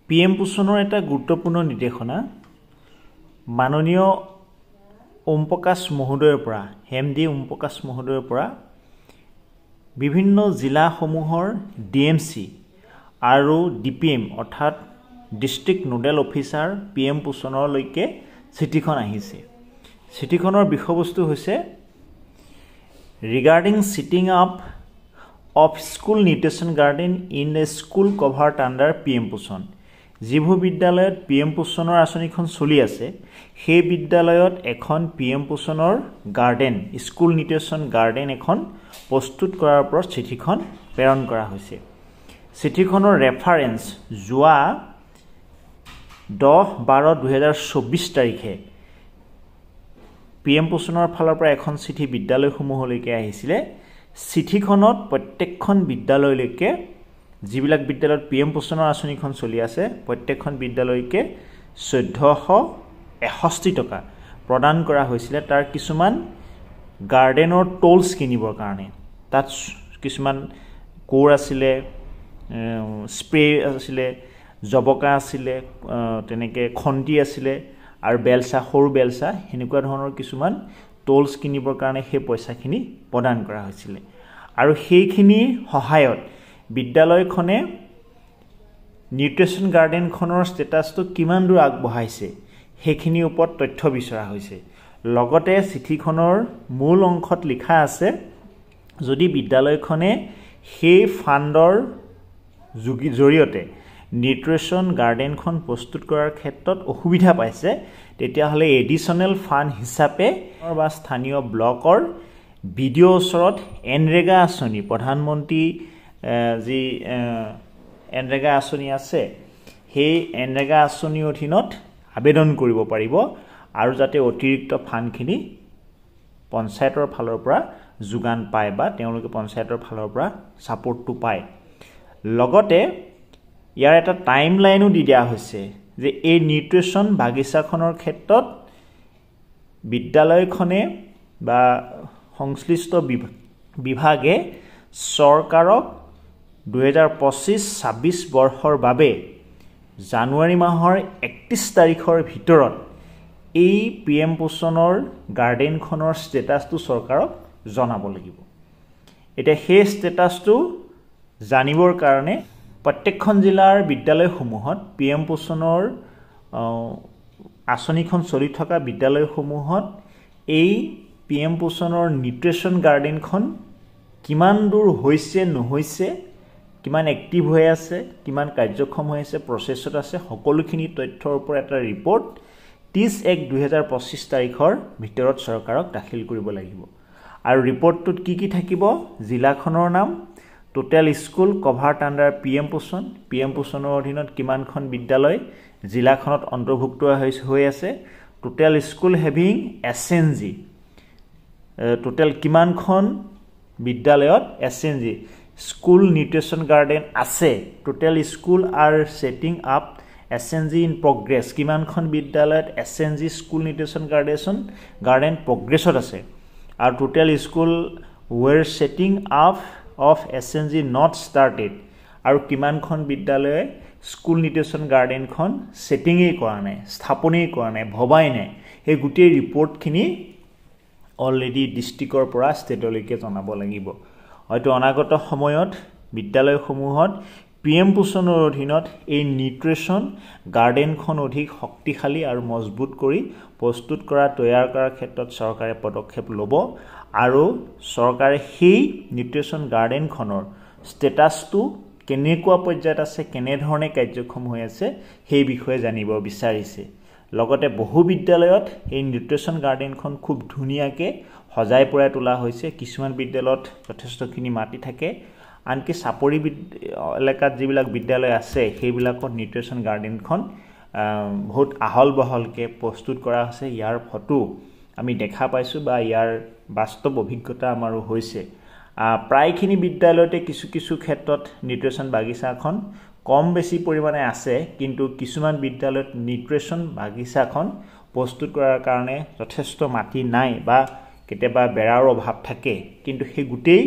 PM পোষণৰ এটা গুৰুত্বপূৰ্ণ নিৰ্দেশনা মাননীয় ওম প্ৰকাশ মহোদয়ৰ পৰা হেমডি ওম প্ৰকাশ মহোদয়ৰ পৰা বিভিন্ন জিলাসমূহৰ DMC আৰু DPM অৰ্থাৎ ডিষ্ট্ৰিক্ট নোডেল অফিচাৰ PM পোষণৰলৈকে চিঠিখন আহিছে। চিঠিখনৰ বিষয়বস্তু হৈছে regarding setting up of school nutrition garden in the school covered under PM পোষণ। যিবোৰ বিদ্যালয়ত PM পোষণৰ আঁচনিখন চলি আছে সেই বিদ্যালয়ত এখন PM পোষণৰ গাৰ্ডেন স্কুল নিউট্ৰিশ্যন গাৰ্ডেন এখন প্ৰস্তুত কৰাৰ ওপৰত চিঠিখন প্ৰেৰণ কৰা হৈছে। চিঠিখনৰ ৰেফাৰেন্স যোৱা 10-12-2024 তাৰিখে PM পোষণৰ ফালৰ পৰা এখন চিঠি বিদ্যালয়সমূহলৈকে আহিছিলে। চিঠিখনত প্ৰত্যেকখন বিদ্যালয়লৈকে যিবিলাক বিদ্যালয়ত PM পোষণৰ আঁচনিখন চলি আছে প্ৰত্যেকখন বিদ্যালয়কে 1461 টকা প্ৰদান কৰা হৈছিলে। তাৰ কিছুমান গাৰ্ডেনৰ টুলছ কিনিবৰ কাৰণে তাত কিছুমান কোৰ আছিলে, স্প্ৰে আছিলে, জবকা আছিলে, তেনেকৈ খন্তি আছিলে আৰু বেলচা, সৰু বেলচা, সেনেকুৱা ধৰণৰ কিছুমান টুলছ কিনিবৰ কাৰণে সেই পইচাখিনি প্ৰদান কৰা হৈছিলে। আৰু সেইখিনিৰ সহায়ত বিদ্যালয়খনে নিউট্ৰিশ্যন গাৰ্ডেনখনৰ ষ্টেটাছটো কিমান দূৰ আগবঢ়াইছে সেইখিনিৰ ওপৰত তথ্য বিচৰা হৈছে। লগতে চিঠিখনৰ মূল অংশত লিখা আছে যদি বিদ্যালয়খনে সেই ফাণ্ডৰ জৰিয়তে নিউট্ৰিশ্যন গাৰ্ডেনখন প্ৰস্তুত কৰাৰ ক্ষেত্ৰত অসুবিধা পাইছে তেতিয়াহ'লে এডিশ্যনেল ফাণ্ড হিচাপে বা স্থানীয় ব্লকৰ BDO ওচৰত এনৰেগা আঁচনি, প্ৰধানমন্ত্ৰী যি এনৰেগা আঁচনি আছে সেই এনৰেগা আঁচনিৰ অধীনত আবেদন কৰিব পাৰিব আৰু যাতে অতিৰিক্ত ফাণ্ডখিনি পঞ্চায়তৰ ফালৰ পৰা যোগান পায় বা তেওঁলোকে পঞ্চায়তৰ ফালৰ পৰা ছাপোৰ্টটো পায়। লগতে ইয়াৰ এটা টাইম লাইনো দি দিয়া হৈছে যে এই নিউট্ৰিশ্যন বাগিচাখনৰ ক্ষেত্ৰত বিদ্যালয়খনে বা সংশ্লিষ্ট বিভাগে চৰকাৰক 2025-26 বৰ্ষৰ বাবে জানুৱাৰী মাহৰ 31 তাৰিখৰ ভিতৰত এই PM পোষণৰ গাৰ্ডেনখনৰ ষ্টেটাছটো চৰকাৰক জনাব লাগিব। এতিয়া সেই ষ্টেটাছটো জানিবৰ কাৰণে প্ৰত্যেকখন জিলাৰ বিদ্যালয়সমূহত PM পোষণৰ আঁচনিখন চলি থকা বিদ্যালয়সমূহত এই PM পোষণৰ নিউট্ৰিশ্যন গাৰ্ডেনখন কিমান দূৰ হৈছে নহৈছে, কিমান এক্টিভ হৈ আছে, কিমান কাৰ্যক্ষম হৈ আছে, প্ৰচেছত আছে, সকলোখিনি তথ্যৰ ওপৰত এটা ৰিপৰ্ট 30-1-2025 তাৰিখৰ ভিতৰত চৰকাৰক দাখিল কৰিব লাগিব। আৰু ৰিপৰ্টটোত কি কি থাকিব? জিলাখনৰ নাম, total school covered under PM Poshan, PM পোষণৰ অধীনত কিমানখন বিদ্যালয় জিলাখনত অন্তৰ্ভুক্ত হৈ আছে, total school having SNG, total কিমানখন বিদ্যালয়ত SNG স্কুল নিউট্ৰিশ্যন গাৰ্ডেন আছে, total school are setting up SNG in progress, কিমানখন বিদ্যালয়ত SNG স্কুল নিউট্ৰিশ্যন গাৰ্ডেন প্ৰগ্ৰেছত আছে, আৰু total school where setting up of SNG not started, আৰু কিমানখন বিদ্যালয়ে স্কুল নিউট্ৰিশ্যন গাৰ্ডেনখন ছেটিঙেই কৰা নাই, স্থাপনেই কৰা নাই, ভবাই নাই। সেই গোটেই ৰিপৰ্টখিনি অলৰেডি ডিষ্ট্ৰিক্টৰ পৰা ষ্টেটলৈকে জনাব লাগিব। হয়তো অনাগত সময়ত বিদ্যালয়সমূহত PM পোষণৰ অধীনত এই নিউট্ৰিশ্যন গাৰ্ডেনখন অধিক শক্তিশালী আৰু মজবুত কৰি প্ৰস্তুত কৰা, তৈয়াৰ কৰাৰ ক্ষেত্ৰত চৰকাৰে পদক্ষেপ ল'ব আৰু চৰকাৰে সেই নিউট্ৰিশ্যন গাৰ্ডেনখনৰ ষ্টেটাছটো কেনেকুৱা পৰ্যায়ত আছে, কেনেধৰণে কাৰ্যক্ষম হৈ আছে সেই বিষয়ে জানিব বিচাৰিছে। লগতে বহু বিদ্যালয়ত এই নিউট্ৰিশ্যন গাৰ্ডেনখন খুব ধুনীয়াকৈ সজাই পৰাই তোলা হৈছে। কিছুমান বিদ্যালয়ত যথেষ্টখিনি মাটি থাকে, আনকি চাপৰি এলেকাত যিবিলাক বিদ্যালয় আছে সেইবিলাকত নিউট্ৰিশ্যন গাৰ্ডেনখন বহুত আহল বহলকৈ প্ৰস্তুত কৰা হৈছে। ইয়াৰ ফটো আমি দেখা পাইছোঁ বা ইয়াৰ বাস্তৱ অভিজ্ঞতা আমাৰো হৈছে। প্ৰায়খিনি বিদ্যালয়তে কিছু কিছু ক্ষেত্ৰত নিউট্ৰিশ্যন বাগিচাখন কম বেছি পৰিমাণে আছে, কিন্তু কিছুমান বিদ্যালয়ত নিউট্ৰিশ্যন বাগিচাখন প্ৰস্তুত কৰাৰ কাৰণে যথেষ্ট মাটি নাই বা কেতিয়াবা বেৰাৰ অভাৱ থাকে। কিন্তু সেই গোটেই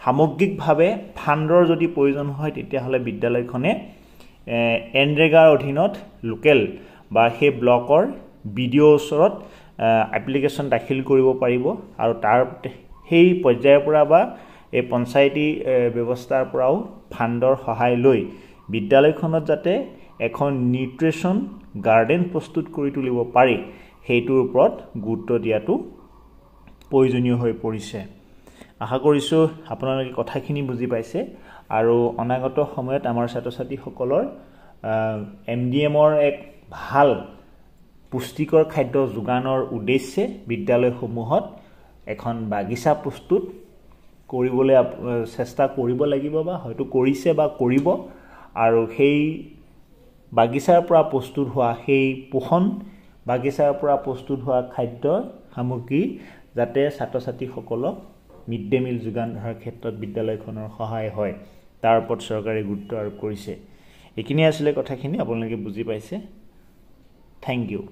সামগ্ৰিকভাৱে ফাণ্ডৰ যদি প্ৰয়োজন হয় তেতিয়াহ'লে বিদ্যালয়খনে এনৰেগাৰ অধীনত লোকেল বা সেই ব্লকৰ বিডিঅ ওচৰত এপ্লিকেশ্যন দাখিল কৰিব পাৰিব আৰু তাৰ সেই পৰ্যায়ৰ পৰা বা এই পঞ্চায়তী ব্যৱস্থাৰ পৰাও ফাণ্ডৰ সহায় লৈ বিদ্যালয়খনত যাতে এখন নিউট্ৰিশ্যন গাৰ্ডেন প্ৰস্তুত কৰি তুলিব পাৰি সেইটোৰ ওপৰত গুৰুত্ব দিয়াটো প্ৰয়োজনীয় হৈ পৰিছে। আশা কৰিছোঁ আপোনালোকে কথাখিনি বুজি পাইছে আৰু অনাগত সময়ত আমাৰ ছাত্ৰ ছাত্ৰীসকলৰ MDMৰ এক ভাল পুষ্টিকৰ খাদ্য যোগানৰ উদ্দেশ্যে বিদ্যালয়সমূহত এখন বাগিচা প্ৰস্তুত কৰিবলৈ চেষ্টা কৰিব লাগিব বা হয়তো কৰিছে বা কৰিব আৰু সেই বাগিচাৰ পৰা প্ৰস্তুত হোৱা সেই পোষণ বাগিচাৰ পৰা প্ৰস্তুত হোৱা খাদ্য সামগ্ৰী যাতে ছাত্ৰ ছাত্ৰীসকলক মিড ডে মিল যোগান ধৰাৰ ক্ষেত্ৰত বিদ্যালয়খনৰ সহায় হয় তাৰ ওপৰত চৰকাৰে গুৰুত্ব আৰোপ কৰিছে। এইখিনি আছিলে কথাখিনি, আপোনালোকে বুজি পাইছে। Thank U.